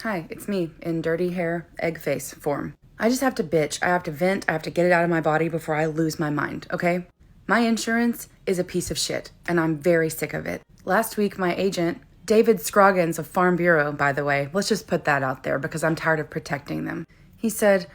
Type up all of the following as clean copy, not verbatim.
Hi, it's me in dirty hair, egg face form. I just have to bitch. I have to vent. I have to get it out of my body before I lose my mind, okay? My insurance is a piece of shit, and I'm very sick of it. Last week, my agent, David Scroggins of Farm Bureau, by the way, let's just put that out there because I'm tired of protecting them. He said,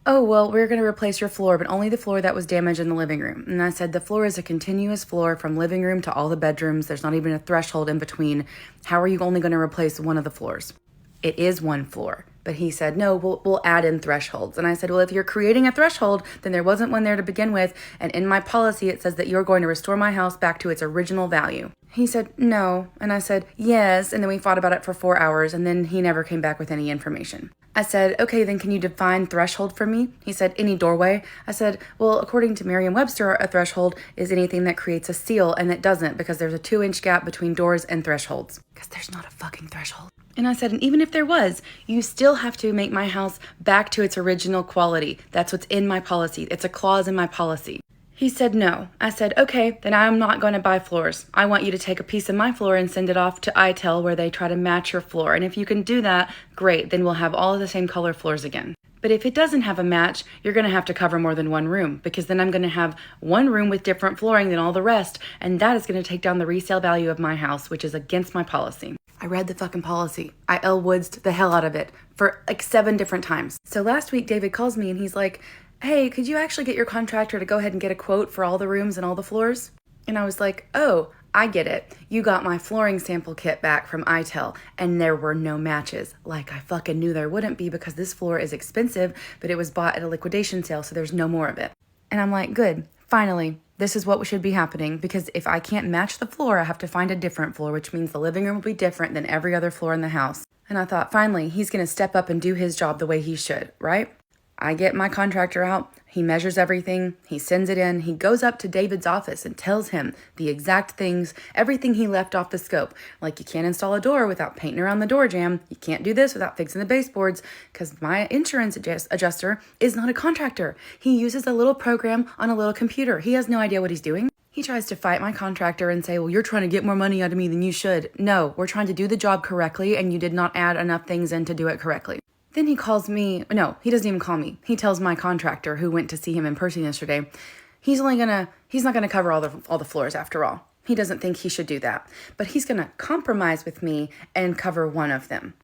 "Oh, well, we're going to replace your floor, but only the floor that was damaged in the living room." And I said, the floor is a continuous floor from living room to all the bedrooms. There's not even a threshold in between. How are you only going to replace one of the floors? It is one floor. But he said, no, we'll add in thresholds. And I said, well, if you're creating a threshold, then there wasn't one there to begin with. And in my policy, it says that you're going to restore my house back to its original value. He said, no. And I said, yes. And then we fought about it for 4 hours. And then he never came back with any information. I said, okay, then can you define threshold for me? He said, any doorway. I said, well, according to Merriam-Webster, a threshold is anything that creates a seal, and it doesn't because there's a 2-inch gap between doors and thresholds. Because there's not a fucking threshold. And I said, and even if there was, you still have to make my house back to its original quality. That's what's in my policy. It's a clause in my policy. He said no. I said, okay, then I'm not going to buy floors. I want you to take a piece of my floor and send it off to ITEL where they try to match your floor. And if you can do that, great. Then we'll have all of the same color floors again. But if it doesn't have a match, you're going to have to cover more than one room because then I'm going to have one room with different flooring than all the rest. And that is going to take down the resale value of my house, which is against my policy. I read the fucking policy. I Elle Woods'd the hell out of it for like 7 different times. So last week, David calls me and he's like, hey, could you actually get your contractor to go ahead and get a quote for all the rooms and all the floors? And I was like, oh, I get it. You got my flooring sample kit back from ITEL and there were no matches. Like I fucking knew there wouldn't be because this floor is expensive, but it was bought at a liquidation sale, so there's no more of it. And I'm like, good, finally. This is what should be happening because if I can't match the floor, I have to find a different floor, which means the living room will be different than every other floor in the house. And I thought, finally, he's going to step up and do his job the way he should, right? I get my contractor out, he measures everything, he sends it in, he goes up to David's office and tells him the exact things, everything he left off the scope. Like you can't install a door without painting around the door jamb, you can't do this without fixing the baseboards, because my insurance adjuster is not a contractor. He uses a little program on a little computer. He has no idea what he's doing. He tries to fight my contractor and say, well, you're trying to get more money out of me than you should. No, we're trying to do the job correctly and you did not add enough things in to do it correctly. Then he calls me, no, he doesn't even call me. He tells my contractor who went to see him in person yesterday, he's not gonna cover all the floors after all. He doesn't think he should do that, but he's gonna compromise with me and cover one of them.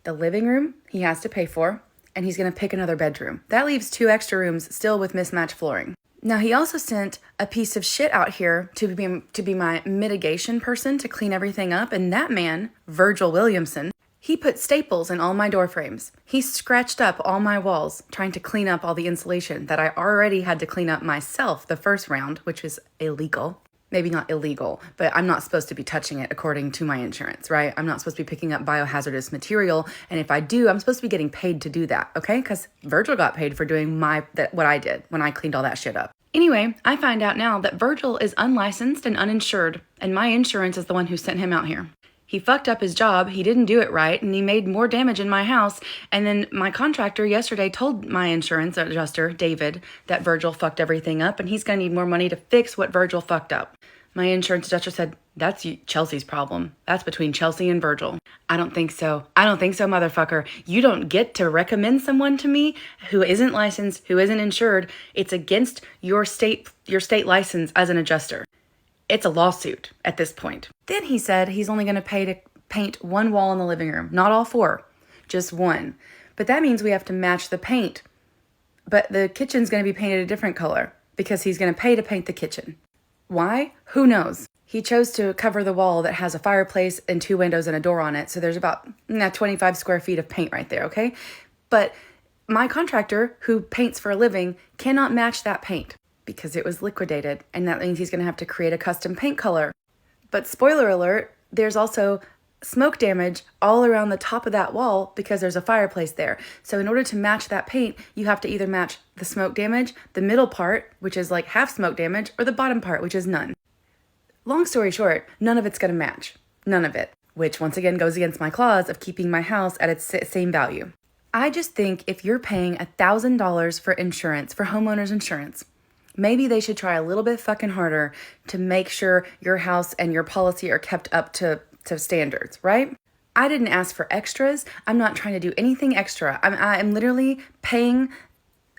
The living room he has to pay for, and he's gonna pick another bedroom. That leaves 2 extra rooms still with mismatched flooring. Now he also sent a piece of shit out here to be my mitigation person to clean everything up, and that man, Virgil Williamson, he put staples in all my door frames. He scratched up all my walls, trying to clean up all the insulation that I already had to clean up myself the first round, which was illegal. Maybe not illegal, but I'm not supposed to be touching it according to my insurance, right? I'm not supposed to be picking up biohazardous material, and if I do, I'm supposed to be getting paid to do that, okay? Because Virgil got paid for doing what I did when I cleaned all that shit up. Anyway, I find out now that Virgil is unlicensed and uninsured, and my insurance is the one who sent him out here. He fucked up his job, he didn't do it right, and he made more damage in my house. And then my contractor yesterday told my insurance adjuster, David, that Virgil fucked everything up and he's going to need more money to fix what Virgil fucked up. My insurance adjuster said, that's Chelsea's problem. That's between Chelsea and Virgil. I don't think so. I don't think so, motherfucker. You don't get to recommend someone to me who isn't licensed, who isn't insured. It's against your state license as an adjuster. It's a lawsuit at this point. Then he said he's only going to pay to paint one wall in the living room. Not all 4, just one. But that means we have to match the paint. But the kitchen's going to be painted a different color because he's going to pay to paint the kitchen. Why? Who knows? He chose to cover the wall that has a fireplace and 2 windows and a door on it. So there's about 25 square feet of paint right there, okay? But my contractor, who paints for a living, cannot match that paint because it was liquidated, and that means he's going to have to create a custom paint color. But spoiler alert, there's also smoke damage all around the top of that wall because there's a fireplace there. So in order to match that paint, you have to either match the smoke damage, the middle part, which is like half smoke damage, or the bottom part, which is none. Long story short, none of it's going to match. None of it. Which once again goes against my clause of keeping my house at its same value. I just think if you're paying $1,000 for insurance, for homeowners insurance, maybe they should try a little bit fucking harder to make sure your house and your policy are kept up to standards, right? I didn't ask for extras. I'm not trying to do anything extra. I'm literally paying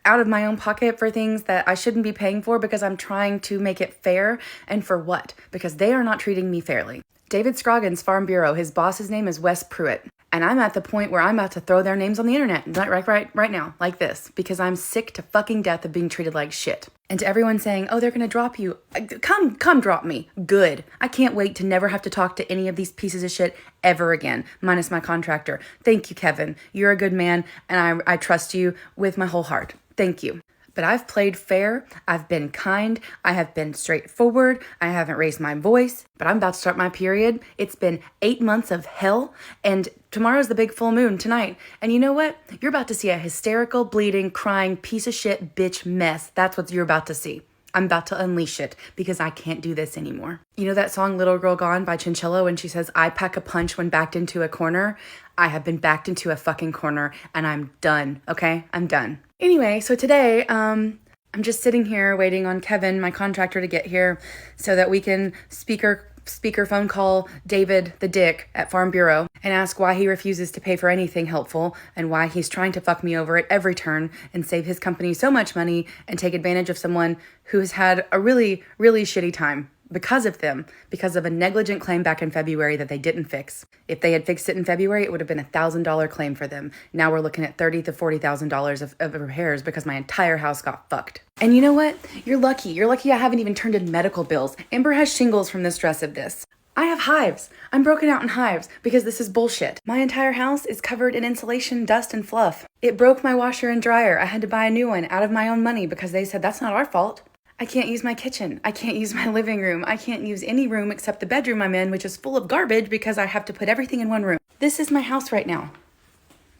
out of my own pocket for things that I shouldn't be paying for because I'm trying to make it fair. And for what? Because they are not treating me fairly. David Scroggins, Farm Bureau, his boss's name is Wes Pruitt. And I'm at the point where I'm about to throw their names on the internet right now, like this, because I'm sick to fucking death of being treated like shit. And to everyone saying, oh, they're going to drop you. Come drop me. Good. I can't wait to never have to talk to any of these pieces of shit ever again, minus my contractor. Thank you, Kevin. You're a good man, and I trust you with my whole heart. Thank you. But I've played fair, I've been kind, I have been straightforward, I haven't raised my voice, but I'm about to start my period. It's been 8 months of hell, and tomorrow's the big full moon tonight. And you know what? You're about to see a hysterical, bleeding, crying, piece of shit, bitch mess. That's what you're about to see. I'm about to unleash it because I can't do this anymore. You know that song Little Girl Gone by Chinchilla when she says, I pack a punch when backed into a corner? I have been backed into a fucking corner and I'm done, okay? I'm done. Anyway, so today, I'm just sitting here waiting on Kevin, my contractor, to get here so that we can speaker phone call David the Dick at Farm Bureau and ask why he refuses to pay for anything helpful and why he's trying to fuck me over at every turn and save his company so much money and take advantage of someone who has had a really, really shitty time because of them, because of a negligent claim back in February that they didn't fix. If they had fixed it in February, it would have been $1,000 claim for them. Now we're looking at $30,000 to $40,000 of repairs because my entire house got fucked. And you know what? You're lucky. You're lucky I haven't even turned in medical bills. Amber has shingles from the stress of this. I have hives. I'm broken out in hives because this is bullshit. My entire house is covered in insulation, dust, and fluff. It broke my washer and dryer. I had to buy a new one out of my own money because they said that's not our fault. I can't use my kitchen. I can't use my living room. I can't use any room except the bedroom I'm in, which is full of garbage because I have to put everything in one room. This is my house right now.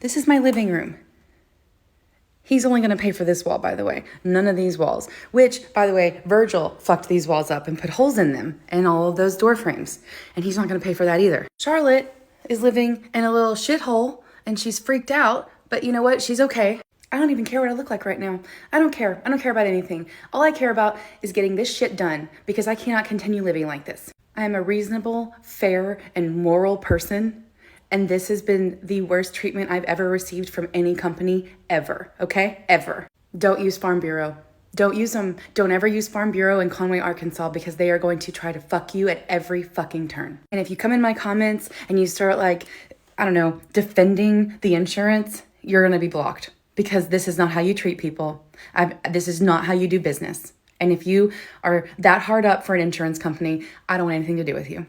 This is my living room. He's only going to pay for this wall, by the way. None of these walls. Which, by the way, Virgil fucked these walls up and put holes in them and all of those door frames. And he's not going to pay for that either. Charlotte is living in a little shithole and she's freaked out. But you know what? She's okay. I don't even care what I look like right now. I don't care. I don't care about anything. All I care about is getting this shit done because I cannot continue living like this. I am a reasonable, fair, and moral person. And this has been the worst treatment I've ever received from any company ever. Okay? Ever. Don't use Farm Bureau. Don't use them. Don't ever use Farm Bureau in Conway, Arkansas because they are going to try to fuck you at every fucking turn. And if you come in my comments and you start defending the insurance, you're going to be blocked. Because this is not how you treat people. This is not how you do business. And if you are that hard up for an insurance company, I don't want anything to do with you.